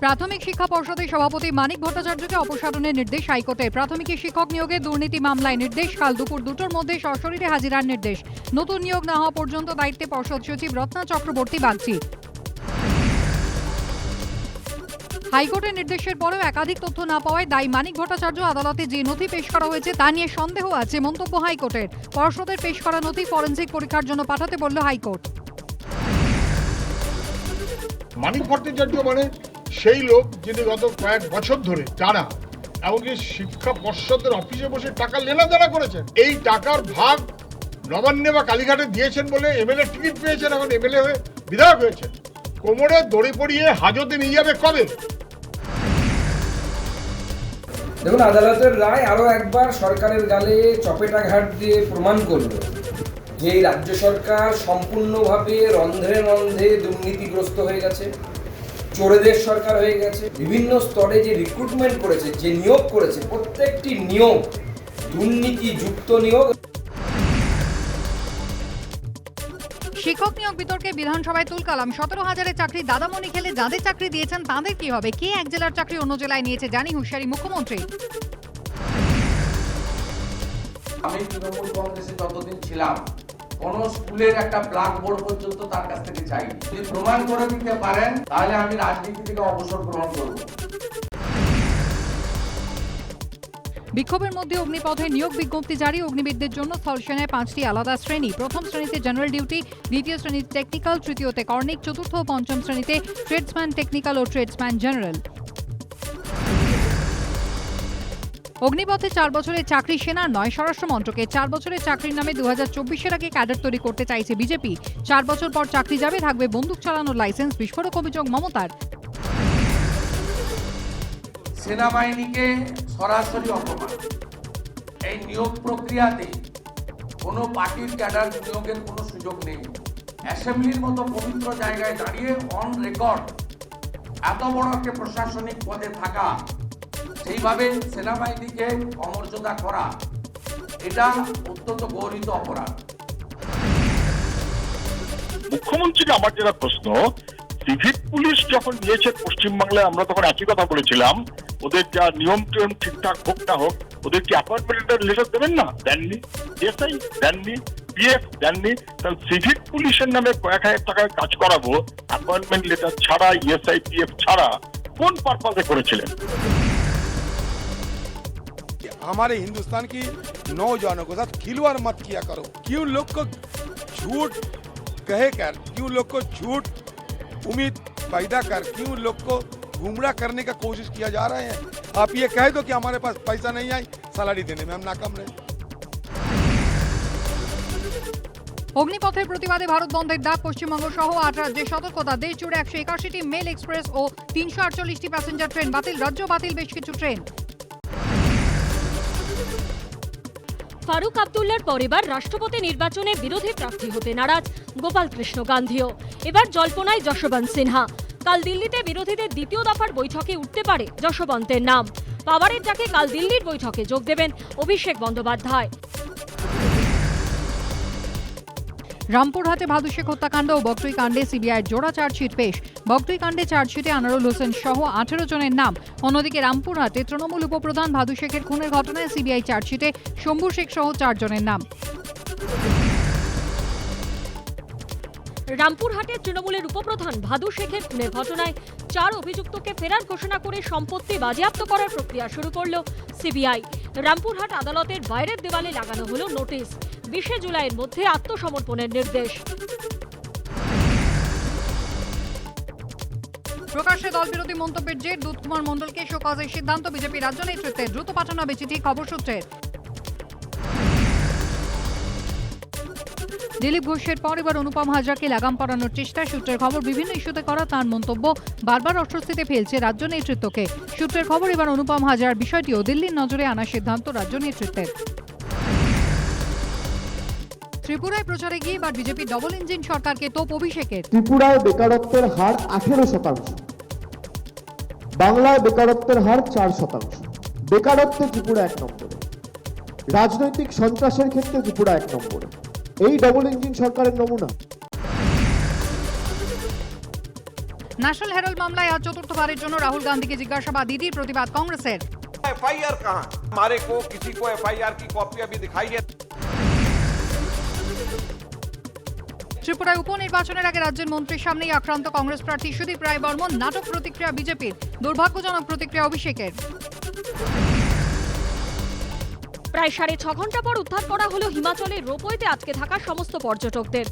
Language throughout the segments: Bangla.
প্রাথমিক শিক্ষা পর্ষদের সভাপতি মানিক ভট্টাচার্যকে অপসারণের নির্দেশ হাইকোর্টের। প্রাথমিকের শিক্ষক নিয়োগে দুর্নীতি মামলায় নির্দেশ, কাল দুপুর 2টোর মধ্যে সশরীরে হাজিরার নির্দেশ। নতুন নিয়োগ না হওয়া পর্যন্ত দায়িত্বে পর্ষদ সচিব রত্না চক্রবর্তী বাগচি। হাইকোর্টের নির্দেশের পরেও একাধিক তথ্য না পাওয়ায় দায়ী মানিক ভট্টাচার্য। আদালতে যে নথি পেশ করা হয়েছে তা নিয়ে সন্দেহ আছে, মন্তব্য হাইকোর্টের। পর্ষদের পেশ করা নথি ফরেনসিক পরীক্ষার জন্য পাঠাতে বলল হাইকোর্ট। মানিক ভট্টাচার্য মানে সেই লোক যিনি গত কয়েক বছর ধরে টানা এমনকি শিক্ষা পর্ষদের অফিসে বসে টাকা লেনাদেনা করেছেন। এই টাকার ভাগ নবান্নে বা কালীঘাটে দিয়েছেন বলে এমএলএ টিকিট পেয়েছেন, এখন এমএলএ হয়ে বিধায়ক হয়েছেন। কোমরে দড়ি পরিয়ে হাজতে নিয়ে যাবে কবে? দেখুন, আদালতের রায় আরো একবার সরকারের গালে চপেটাঘাত দিয়ে প্রমাণ করলো যে রাজ্য সরকার সম্পূর্ণভাবে রন্ধ্রে রন্ধ্রে দুর্নীতিগ্রস্ত হয়ে গেছে, চোরেদের সরকার হয়ে গেছে। বিভিন্ন স্তরে যে রিক্রুটমেন্ট করেছে, যে নিয়োগ করেছে, প্রত্যেকটি নিয়োগ দুর্নীতিযুক্ত নিয়োগ। শিক্ষক নিয়োগ বিতর্কে বিধানসভায় তুলকালাম। 17,000-এর চাকরি দাদামণি খেলে যাদের চাকরি দিয়েছেন তাদের কি হবে? কে এক জেলার চাকরি অন্য জেলায় নিয়েছে জানি হুঁশিয়ারি মুখ্যমন্ত্রী। আমি তৃণমূল কংগ্রেসে যতদিন ছিলাম কোন স্কুলের একটা ব্ল্যাকবোর্ড পর্যন্ত তার কাছ থেকে চাইনি। যদি প্রমাণ করে দিতে পারেন তাহলে আমি রাজনীতি থেকে অবসর গ্রহণ করব। বিক্ষোভের মধ্যে অগ্নিপথে নিয়োগ বিজ্ঞপ্তি জারি। অগ্নিবিদদের জন্য স্থলসেনায় 5টি আলাদা শ্রেণী। প্রথম শ্রেণীতে জেনারেল ডিউটি, দ্বিতীয় শ্রেণীতে টেকনিক্যাল, তৃতীয়তে কর্নিক, চতুর্থ ও পঞ্চম শ্রেণীতে ট্রেডসম্যান টেকনিক্যাল ও ট্রেডসম্যান জেনারেল। অগ্নিপথে 4 বছরের চাকরি সেনার নয়, স্বরাষ্ট্র মন্ত্রকে। 4 বছরের চাকরির নামে 2024-এর আগে ক্যাডার তৈরি করতে চাইছে বিজেপি। 4 বছর পর চাকরি যাবে, থাকবে বন্দুক চালানোর লাইসেন্স। বিস্ফোরক অভিযোগ মমতার। সেনাবাহিনীকে সরাসরি অপমান। এই নিয়োগ প্রক্রিয়াতে কোনো পার্টির ক্যাডার নিয়োগের কোনো সুযোগ নেই। অ্যাসেম্বলির মতো পবিত্র জায়গায় দাঁড়িয়ে অন রেকর্ড এত বড় একটা প্রশাসনিক পদে থাকা, সেইভাবে সেনাবাহিনীকে অমর্যাদা করা, এটা অত্যন্ত গৌরীত অপরাধ। মুখ্যমন্ত্রীকে আমার যেটা প্রশ্ন, সিভিক পুলিশ যখন নিয়েছে পশ্চিমবাংলায়, আমরা তখন একই কথা বলেছিলাম, ওদের যা নিয়ম টিয়ম ঠিকঠাক হোক না হোক, ওদের কি অ্যাপয়েন্টমেন্টের লেটার দেবেন না? দেননি। এসআই দেননি, পিএফ দেননি। তাহলে সিভিক পুলিশের নামে কয়েক হাজার টাকায় কাজ করাবো অ্যাপয়েন্টমেন্ট লেটার ছাড়া, এসআই পিএফ ছাড়া, কোন পারপাসে করেছিলেন? हमारे हिंदुस्तान की नौजवानों के साथ खिलवाड़ मत किया करो। क्यों लोग को झूठ कहे कर, क्यों लोग को झूठ उम्मीद पैदा कर, क्यों लोग को गुमराह करने का कोशिश किया जा रहा है। आप ये कह दो कि हमारे पास पैसा नहीं आई, सैलरी देने में हम नाकाम रहे। অগ্নিপথের প্রতিবাদে ভারত বন্ধের ডাক। পশ্চিমবঙ্গ সহ 8 রাজ্যে সতর্কতা। দেশ জুড়ে 181টি মেল এক্সপ্রেস ও 348টি প্যাসেঞ্জার ট্রেন বাতিল। রাজ্য বাতিল বেশ কিছু ট্রেন। ফারুক আব্দুল্লার পর এবার রাষ্ট্রপতি নির্বাচনে বিরোধী প্রার্থী হতে নারাজ গোপাল কৃষ্ণ গান্ধীও। এবার জল্পনায় যশবন্ত সিনহা। কাল দিল্লিতে বিরোধীদের দ্বিতীয় দফার বৈঠকে উঠতে পারে যশবন্তের নাম। পাওয়ারের ডাকে কাল দিল্লির বৈঠকে যোগ দেবেন অভিষেক বন্দ্যোপাধ্যায়। রামপুরহাটে ভাদু শেখ হত্যাকাণ্ড ও বগটুই কাণ্ডে সিবিআইয়ের জোড়া চার্জশিট পেশ। বগটুই কাণ্ডে চার্জশিটে আনারুল হোসেন সহ 18 জনের নাম। অন্যদিকে রামপুরহাটে তৃণমূল উপপ্রধান ভাদু শেখের খুনের ঘটনায় সিবিআই চার্জশিটে শম্ভু শেখ সহ 4 জনের নাম। রামপুরহাটে তৃণমূলের উপপ্রধান ভাদু শেখের খুনের ঘটনায় 4 অভিযুক্তকে ফেরার ঘোষণা করে সম্পত্তি বাজেয়াপ্ত করার প্রক্রিয়া শুরু করল সিবিআই। রামপুরহাট আদালতের বাইরের দেওয়ালে লাগানো হলো নোটিশ। 20 জুলাইয়ের মধ্যে আত্মসমর্পণের নির্দেশ। প্রকাশ্যে দলবিরোধী মন্তব্যের জের দুধকুমার মণ্ডলকে শোকজের সিদ্ধান্ত বিজেপি রাজ্য নেতৃত্বের। দ্রুত পাঠানো হবে চিঠি, খবর সূত্রের। দিলীপ ঘোষের পর এবার অনুপম হাজরাকে লাগাম পরানোর চেষ্টা। সূত্রের খবর, বিভিন্ন ইস্যুতে করা তার মন্তব্য বারবার অস্বস্তিতে ফেলছে রাজ্য নেতৃত্বকে। সূত্রের খবর, এবার অনুপম হাজরার বিষয়টিও দিল্লির নজরে আনার সিদ্ধান্ত রাজ্য নেতৃত্বের। ত্রিপুরায় প্রচারে গিয়ে এবার বিজেপি ডবল ইঞ্জিন সরকারকে তোপ অভিষেকের। ত্রিপুরায় বেকারত্বের হার 18%, বাংলায় বেকারত্বের হার 4%। বেকারত্বে ত্রিপুরা 1 নম্বরে, রাজনৈতিক সন্ত্রাসের ক্ষেত্রে ত্রিপুরা 1 নম্বরে। এই ডবল ইঞ্জিন সরকারের নমুনা। ন্যাশনাল হেরাল্ড মামলায় আজ চতুর্থবারের জন্য রাহুল গান্ধীকে জিজ্ঞাসাবাদ, ইডির প্রতিবাদ কংগ্রেসের। एफआईआर कहाँ? हमारे को किसी को एफआईआर की कॉपी अभी दिखाई है? ত্রিপুরায় উপনির্বাচনের আগে রাজ্যের মন্ত্রীর সামনেই আক্রান্ত কংগ্রেস প্রার্থী সুদীপ রায় বর্মন। নাটক প্রতিক্রিয়া বিজেপির, দুর্ভাগ্যজনক প্রতিক্রিয়া অভিষেকের। প্রায় 6.5 ঘন্টা পর উদ্ধার করা হলো হিমাচলের রোপওয়েতে আটকে থাকা সমস্ত পর্যটকদের।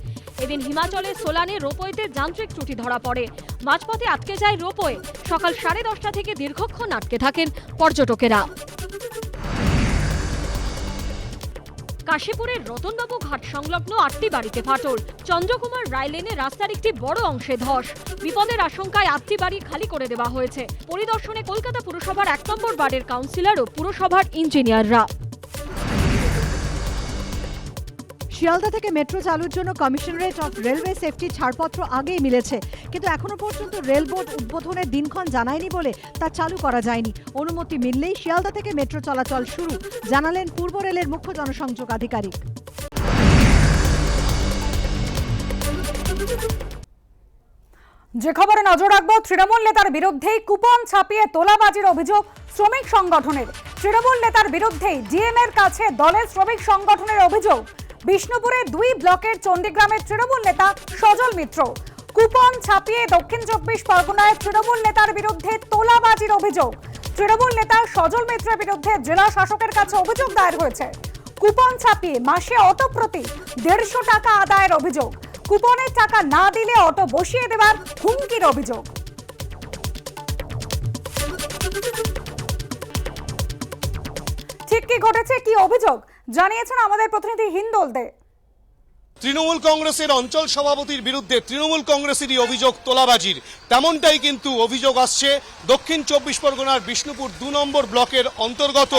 এদিন হিমাচলের সোলানে রোপওয়েতে যান্ত্রিক ত্রুটি ধরা পড়ে, মাঝপথে আটকে যায় রোপওয়ে। সকাল 10:30 থেকে দীর্ঘক্ষণ আটকে থাকেন পর্যটকেরা। কাশীপুরের রতনবাবু ঘাট সংলগ্ন 8টি বাড়িতে ফাটল। চন্দ্রকুমার রায় লেনে রাস্তার একটি বড় অংশে ধস। বিপদের আশঙ্কায় 8টি বাড়ি খালি করে দেওয়া হয়েছে। পরিদর্শনে কলকাতা পুরসভার 1 নম্বর ওয়ার্ডের কাউন্সিলর ও পুরসভার ইঞ্জিনিয়াররা। শিয়ালদা থেকে মেট্রো চালুর জন্য কমিশনারেট অফ রেলওয়ে সেফটি ছাড়পত্র আগেই মিলেছে, কিন্তু এখনো পর্যন্ত রেল বোর্ড উদ্বোধনের দিনক্ষণ জানায়নি বলে তা চালু করা যায়নি। অনুমতি মিললেই শিয়ালদা থেকে মেট্রো চলাচল শুরু, জানালেন পূর্ব রেলের মুখ্য জনসংযোগ আধিকারিক। যে খবরে নজর রাখবো, তৃণমূল নেতার বিরুদ্ধেই কুপন ছাপিয়ে তোলাবাজির অভিযোগ শ্রমিক সংগঠনের। তৃণমূল নেতার বিরুদ্ধেই ডিএম এর কাছে দলের শ্রমিক সংগঠনের অভিযোগ। বিষ্ণুপুরের 2 ব্লকের চণ্ডীগ্রামের তৃণমূল নেতা সজল মিত্র কুপন ছাপিয়ে দক্ষিণ 24 পরগনায় তৃণমূল নেতার বিরুদ্ধে তোলাবাজির অভিযোগ। তৃণমূল নেতা সজল মিত্রের বিরুদ্ধে জেলা শাসকের কাছে অভিযোগ দায়ের হয়েছে। কুপন ছাপিয়ে মাসে অটো প্রতি 150 টাকা আদায়ের অভিযোগ। কুপনের টাকা না দিলে অটো বসিয়ে দেওয়ার হুমকির অভিযোগ। ঠিক কি ঘটেছে, কি অভিযোগ জানিয়েছেন আমাদের প্রতিনিধি হিন্দোল দে। তৃণমূল কংগ্রেসের অঞ্চল সভাপতির বিরুদ্ধে তৃণমূল কংগ্রেসেরই অভিযোগ তোলাবাজির, তেমনটাই কিন্তু অভিযোগ আসছে দক্ষিণ 24 পরগনার বিষ্ণুপুর 2 নম্বর ব্লকের অন্তর্গত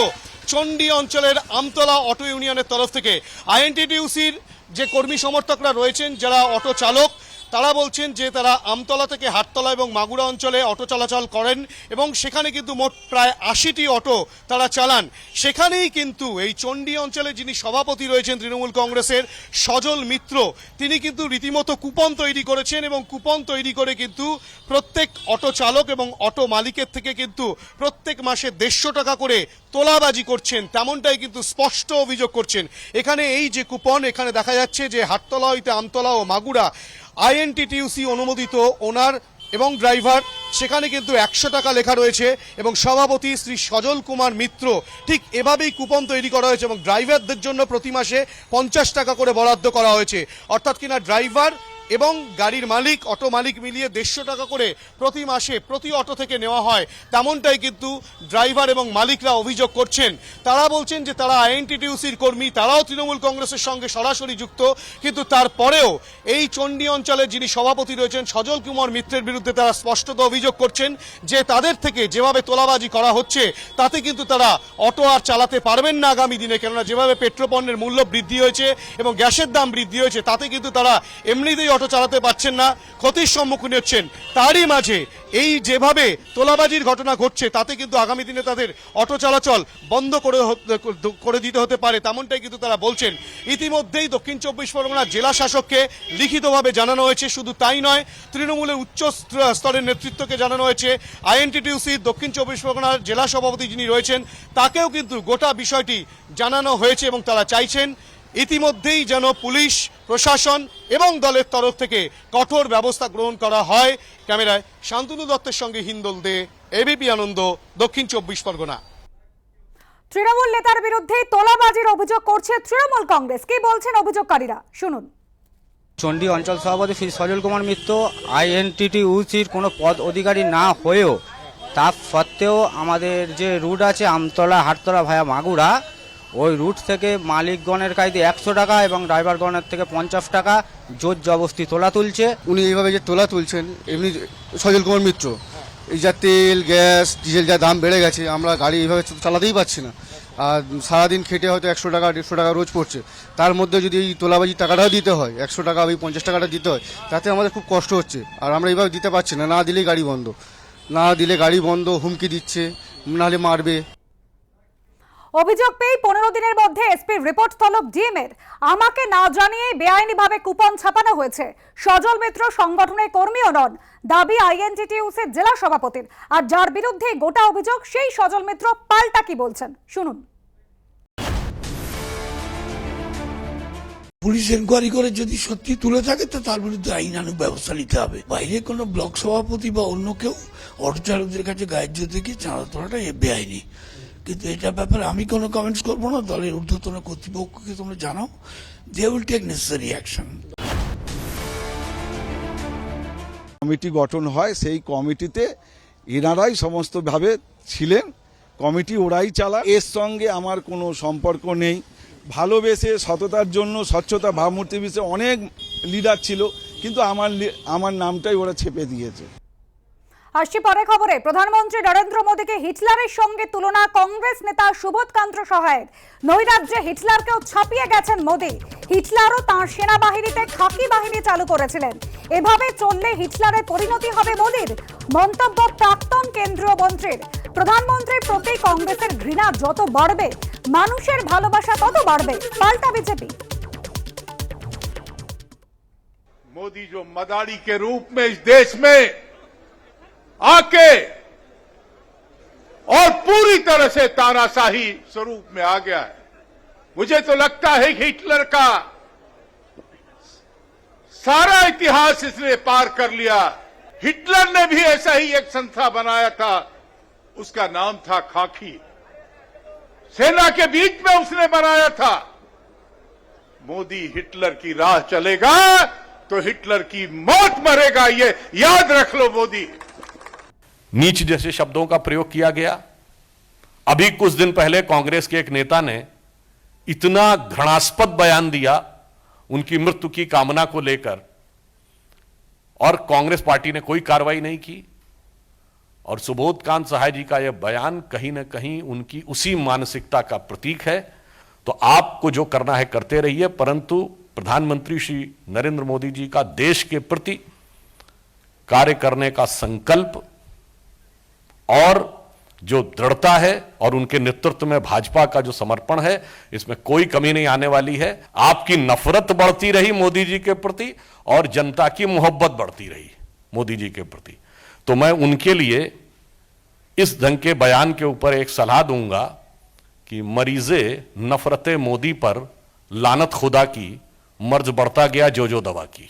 চণ্ডী অঞ্চলের আমতলা অটো ইউনিয়নের তরফ থেকে। আইএনটিটিউসির যে কর্মী সমর্থকরা রয়েছেন, যারা অটো চালক, তারা বলছেন যে তারা আমতলা থেকে হাটতলা এবং মাগুরা অঞ্চলে অটো চলাচল করেন এবং সেখানে কিন্তু মোট প্রায় 80টি অটো তারা চালান। সেখানেই কিন্তু এই চণ্ডী অঞ্চলে যিনি সভাপতি রয়েছেন তৃণমূল কংগ্রেসের সজল মিত্র, তিনি কিন্তু রীতিমতো কুপন তৈরি করেছেন এবং কুপন তৈরি করে কিন্তু প্রত্যেক অটো চালক এবং অটো মালিকের থেকে কিন্তু প্রত্যেক মাসে 150 টাকা করে তোলাবাজি করছেন, তেমনটাই কিন্তু স্পষ্ট অভিযোগ করছেন। এখানে এই যে কুপন, এখানে দেখা যাচ্ছে যে হাটতলা হইতে আমতলা ও মাগুরা আইএনটিটিউসি অনুমোদিত ওনার এবং ড্রাইভার, সেখানে কিন্তু 100 টাকা লেখা রয়েছে এবং সভাপতি শ্রী সজল কুমার মিত্র ঠিক এভাবেই কুপন তৈরি করা হয়েছে এবং ড্রাইভারদের জন্য প্রতি মাসে 50 টাকা করে বরাদ্দ করা হয়েছে। অর্থাৎ কিনা ড্রাইভার এবং গাড়ির মালিক, অটো মালিক মিলিয়ে 150 টাকা করে প্রতি মাসে প্রতি অটো থেকে নেওয়া হয়, তেমনটাই কিন্তু ড্রাইভার এবং মালিকরা অভিযোগ করছেন। তারা বলছেন যে তারা আইএনটিটিউসির কর্মী, তারাও তৃণমূল কংগ্রেসের সঙ্গে সরাসরি যুক্ত, কিন্তু তারপরেও এই চণ্ডী অঞ্চলের যিনি সভাপতি রয়েছেন সজল কুমার মিত্রের বিরুদ্ধে তারা স্পষ্টত অভিযোগ করছেন যে তাদের থেকে যেভাবে তোলাবাজি করা হচ্ছে তাতে কিন্তু তারা অটো আর চালাতে পারবেন না আগামী দিনে, কেননা যেভাবে পেট্রোল পণ্যের মূল্য বৃদ্ধি হয়েছে এবং গ্যাসের দাম বৃদ্ধি হয়েছে তাতে কিন্তু তারা এমনিতেই অটো চালাতে পারছেন না, ক্ষতির সম্মুখীন হচ্ছেন। তারই মাঝে এই যেভাবে তোলাবাজির ঘটনা ঘটছে তাতে কিন্তু আগামী দিনে তাদের অটো চলাচল বন্ধ করে দিতে হতে পারে, তেমনটাই কিন্তু তারা বলছেন। ইতিমধ্যেই দক্ষিণ 24 পরগনা জেলা শাসককে লিখিতভাবে জানানো হয়েছে। শুধু তাই নয়, তৃণমূলের উচ্চ স্তরের নেতৃত্বকে জানানো হয়েছে। আইএনটিটিউসির দক্ষিণ 24 পরগনার জেলা সভাপতি যিনি রয়েছেন তাকেও কিন্তু গোটা বিষয়টি জানানো হয়েছে এবং তারা চাইছেন ইতিমধ্যেই যেন পুলিশ প্রশাসন এবং দলের তরফ থেকে কঠোর ব্যবস্থা গ্রহণ করা হয়। ক্যামেরায় শান্তনু দত্তের সঙ্গে হিন্দোল দে, এবিপি আনন্দ, দক্ষিণ 24 পরগনা। তৃণমূল নেতার বিরুদ্ধে তোলাবাজির অভিযোগ করছে তৃণমূল কংগ্রেস। কি বলছেন অভিযোগকারীরা, শুনুন। চণ্ডী অঞ্চল সভাপতি শ্রী সজল কুমার মিত্র আইএনটিটিউসির কোনো পদ অধিকারী না হয়েও তা সত্ত্বেও আমাদের যে রুট আছে আমতলা হাটতলা ভায়া মাগুরা, ওই রুট থেকে মালিকগণের কায়দে 100 টাকা এবং ড্রাইভারগণের থেকে 50 টাকা জোর জবস্তি তোলা তুলছে। উনি এইভাবে যে তোলা তুলছেন, এমনি সজল কুমার মিত্র, এই যা তেল গ্যাস ডিজেল যা দাম বেড়ে গেছে, আমরা গাড়ি এইভাবে চালাতেই পারছি না। আর সারাদিন খেটে হয়তো 100 টাকা 150 টাকা রোজ পড়ছে, তার মধ্যে যদি এই তোলাবাজির টাকাটাও দিতে হয়, 100 টাকা ওই 50 টাকাটা দিতে হয়, তাতে আমাদের খুব কষ্ট হচ্ছে। আর আমরা এইভাবে দিতে পারছি না, না দিলেই গাড়ি বন্ধ, না দিলে গাড়ি বন্ধ, হুমকি দিচ্ছে, নাহলে মারবে। অভিযোগ পেয়ে 15 দিনের মধ্যে এসপির রিপোর্ট তলব ডিএমের। আমাকে না জানিয়ে বেআইনিভাবে কুপন ছাপানো হয়েছে। সজল মিত্র সংগঠনের কর্মীও নন, দাবি আইএনটিটিইউসির জেলা সভাপতির। আর যার বিরুদ্ধে গোটা অভিযোগ সেই সজল মিত্র পাল্টা কি বলছেন শুনুন। পুলিশ এনকোয়ারি করে যদি সত্যি তুলে থাকে তো তার বিরুদ্ধে আইনানুগ ব্যবস্থা নিতে হবে। বাইরে কোনো ব্লক সভাপতি বা অন্য কেউ অটো চালকদের কাছে গ্রাহ্য থেকে চাঁদা তোলাটা বেআইনি, কিন্তু এটা ব্যাপারে আমি কোনো কমেন্টস করবো না। দলের ঊর্ধ্বতন কর্তৃপক্ষকে তোমরা জানাও, they will take necessary action. Committee গঠন হয়, সেই কমিটিতে এনারাই সমস্তভাবে ছিলেন, কমিটি ওরাই চালায়। এর সঙ্গে আমার কোনো সম্পর্ক নেই। ভালোবেসে সততার জন্য স্বচ্ছতা ভাবমূর্তি বিষয়ে অনেক লিডার ছিল, কিন্তু আমার নামটাই ওরা ছেপে দিয়েছে। আসছি পরে খবরে। প্রধানমন্ত্রী নরেন্দ্র মোদীকে হিটলারের সঙ্গে তুলনা কংগ্রেস নেতা সুবোধকান্ত সহায়ের। নৈরাজ্যে হিটলারকেও ছাপিয়ে গেছেন মোদী। হিটলারও তাঁর সেনাবাহিনীতে খাকি বাহিনী চালু করেছিলেন। এভাবে চললে হিটলারের পরিণতি হবে মোদীর, মন্তব্য প্রাক্তন কেন্দ্রীয় মন্ত্রীর। প্রধানমন্ত্রীর প্রতি কংগ্রেসের ঘৃণা যত বাড়বে, মানুষের ভালোবাসা তত বাড়বে, পাল্টা বিজেপি। मोदी जो मदारी के रूप में इस देश में आके और पूरी तरह से तानाशाही स्वरूप में आ गया है, मुझे तो लगता है कि हिटलर का सारा इतिहास इसने पार कर लिया। हिटलर ने भी ऐसा ही एक संस्था बनाया था, उसका नाम था खाकी, सेना के बीच में उसने बनाया था। मोदी हिटलर की राह चलेगा तो हिटलर की मौत मरेगा, ये याद रख लो मोदी। नीच जैसे शब्दों का प्रयोग किया गया। अभी कुछ दिन पहले कांग्रेस के एक नेता ने इतना घृणास्पद बयान दिया उनकी मृत्यु की कामना को लेकर, और कांग्रेस पार्टी ने कोई कार्रवाई नहीं की। और सुबोधकांत सहाय जी का यह बयान कहीं ना कहीं उनकी उसी मानसिकता का प्रतीक है। तो आपको जो करना है करते रहिए, परंतु प्रधानमंत्री श्री नरेंद्र मोदी जी का देश के प्रति कार्य करने का संकल्प और जो दृढ़ता है और उनके नेतृत्व में भाजपा का जो समर्पण है, इसमें कोई कमी नहीं आने वाली है। आपकी नफरत बढ़ती रही मोदी जी के प्रति और जनता की मोहब्बत बढ़ती रही मोदी जी के प्रति। तो मैं उनके लिए इस ढंग के बयान के ऊपर एक सलाह दूंगा कि मरीजे नफरते मोदी पर लानत खुदा की, मर्ज बढ़ता गया जो जो दवा की।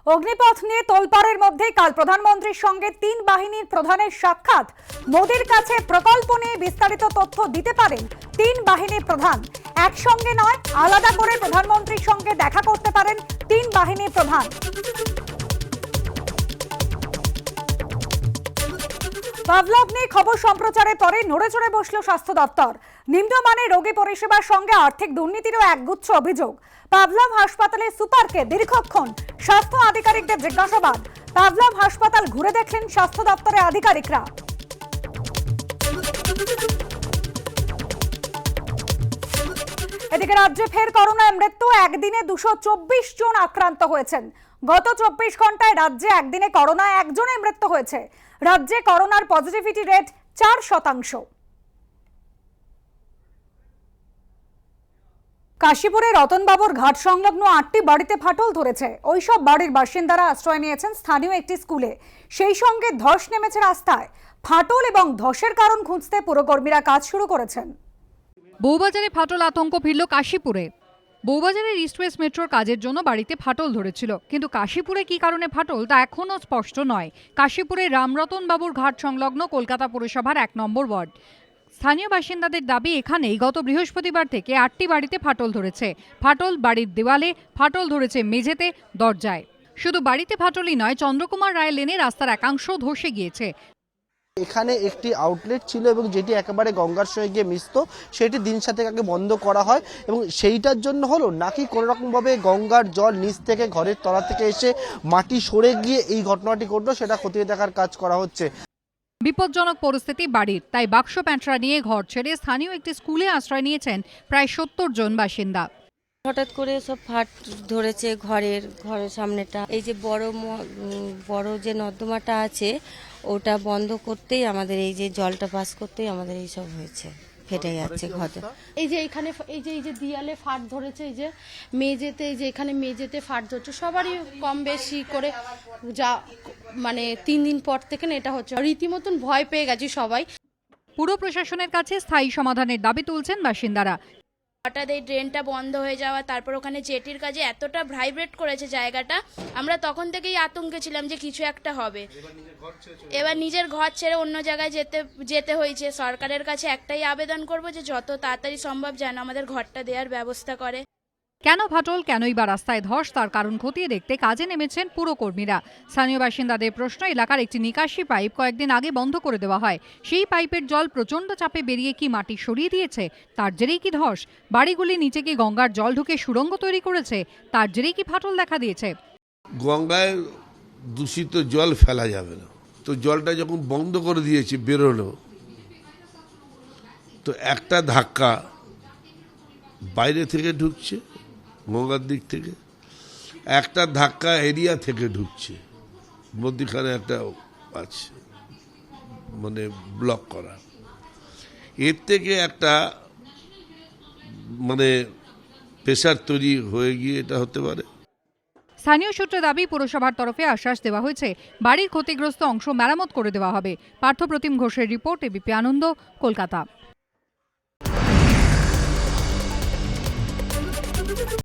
অগ্নিপথ নিয়ে তোলপাড়ের মধ্যে কাল প্রধানমন্ত্রীর সঙ্গে 3 বাহিনীর প্রধানের সাক্ষাৎ। মোদীর কাছে প্রকল্প নিয়ে বিস্তারিত তথ্য দিতে পারেন 3 বাহিনীর প্রধান। একসঙ্গে নয়, আলাদা করে প্রধানমন্ত্রীর সঙ্গে দেখা করতে পারেন 3 বাহিনীর প্রধান। পাভলভ নিয়ে খবর সম্প্রচারের পরে নড়ে চড়ে বসল স্বাস্থ্য দপ্তর। নিম্নমানের রোগী পরিষেবার সঙ্গে আর্থিক দুর্নীতিরও একগুচ্ছ অভিযোগ। পাভলভ হাসপাতালে সুপারকে দীর্ঘক্ষণ স্বাস্থ্য আধিকারিকদের জিজ্ঞাসাবাদ। পাভলভ হাসপাতাল ঘুরে দেখলেন স্বাস্থ্য দপ্তরের আধিকারিকরা। এদিকে রাজ্যে ফের করোনায় মৃত্যু। একদিনে 224 জন আক্রান্ত হয়েছেন। গত 24 ঘন্টায় রাজ্যে একদিনে করোনায় একজনের মৃত্যু হয়েছে। রাজ্যে করোনার পজিটিভিটি রেট 4%। কাশীপুরে রতনবাবুর ঘাট সংলগ্ন 8টি বাড়িতে ফাটল ধরেছে। ওইসব বাড়ির বাসিন্দারা আশ্রয় নিয়েছেন স্থানীয় একটি স্কুলে। সেই সঙ্গে ধস নেমেছে রাস্তায়। ফাটল এবং ধসের কারণ খুঁজতে পুরকর্মীরা কাজ শুরু করেছেন। বউবাজারে ফাটল আতঙ্ক ফিরল কাশীপুরে। বউবাজারের ইস্ট ওয়েস্ট মেট্রোর কাজের জন্য বাড়িতে ফাটল ধরেছিল, কিন্তু কাশীপুরে কি কারণে ফাটল তা এখনও স্পষ্ট নয়। কাশীপুরে রামরতন বাবুর ঘাট সংলগ্ন কলকাতা পুরসভার 1 নম্বর ওয়ার্ড। স্থানীয় বাসিন্দাদের দাবি, এখানেই গত বৃহস্পতিবার থেকে 8টি বাড়িতে ফাটল ধরেছে। ফাটল বাড়ির দেওয়ালে, ফাটল ধরেছে মেঝেতে, দরজায়। শুধু বাড়িতে ফাটলই নয়, চন্দ্রকুমার রায় লেনে রাস্তার একাংশ ধসে গিয়েছে। এখানে একটি আউটলেট ছিল এবং যেটি একেবারে গঙ্গার সঙ্গে গিয়ে মিশত, সেটি দিন সাতেক আগে বন্ধ করা হয় এবং সেইটার জন্য হলো নাকি কোনো রকমভাবে গঙ্গার জল নিচ থেকে ঘরের তলা থেকে এসে মাটি সরে গিয়ে এই ঘটনাটি ঘটলো, সেটা খতিয়ে দেখার কাজ করা হচ্ছে। বিপজ্জনক পরিস্থিতি বাড়ির, তাই বাক্স প্যাঁটরা নিয়ে ঘর ছেড়ে স্থানীয় একটি স্কুলে আশ্রয় নিয়েছেন প্রায় 70 জন বাসিন্দা। হঠাৎ করে সব ফাট ধরেছে ঘরের সামনেটা। এই যে বড় যে নর্দমাটা আছে ওটা বন্ধ করতেই আমাদের এই যে জলটা পাস করতেই আমাদের এই সব হয়েছে। ফেটে যাচ্ছে ঘরে। এই যে এখানে এই যে দেয়ালে ফাট ধরেছে, এই যে এখানে মেঝেতে ফাট ধরছে, সবারই কম বেশি করে যা মানে 3 দিন পর থেকে না এটা হচ্ছে, রীতিমতন ভয় পেয়ে গেছি সবাই। পুর প্রশাসনের কাছে স্থায়ী সমাধানের দাবি তুলছেন বাসিন্দারা। হঠাৎ এই ড্রেনটা বন্ধ হয়ে যাওয়া, তারপর ওখানে জেটির কাজে এতটা ভাইব্রেট করেছে জায়গাটা, আমরা তখন থেকেই আতঙ্কে ছিলাম যে কিছু একটা হবে। এবার নিজের ঘর ছেড়ে অন্য জায়গায় যেতে হয়েছে। সরকারের কাছে একটাই আবেদন করব যে যত তাড়াতাড়ি সম্ভব যেন আমাদের ঘরটা দেওয়ার ব্যবস্থা করে। কেন ফাটল, কেনই বা রাস্তায় ধস, তার কারণ খতিয়ে দেখতে কাজে নেমেছেন পুরকর্মীরা। স্থানীয় বাসিন্দাদের প্রশ্ন, এলাকার একটি নিকাশি পাইপ কয়েকদিন আগে বন্ধ করে দেওয়া হয়। সেই পাইপের জল প্রচণ্ড চাপে বেরিয়ে কি মাটি সরিয়ে দিয়েছে, তার জেরেই কি ধস? বাড়িগুলি নিচে কি গঙ্গার জল ঢুকে সুড়ঙ্গ তৈরি করেছে, তার জেরেই কি ফাটল দেখা দিয়েছে? গঙ্গায় দূষিত জল ফেলা যাবে না, তো জলটা যখন বন্ধ করে দিয়েছে বেরোনো, তো একটা ধাক্কা বাইরে থেকে ঢুকছে গঙ্গার দিক থেকে, একটা ধাক্কা এরিয়া থেকে ঢুকছে, মধ্যখানে একটা আছে মানে ব্লক করা, এর থেকে একটা মানে প্রেসার তৈরি হয়ে গিয়ে এটা হতে পারে। স্থানীয় সূত্রে দাবি, পুরসভার তরফে আশ্বাস দেওয়া হয়েছে বাড়ির ক্ষতিগ্রস্ত অংশ মেরামত করে দেওয়া হবে। পার্থপ্রতিম ঘোষের রিপোর্ট, এবিপি আনন্দ, কলকাতা।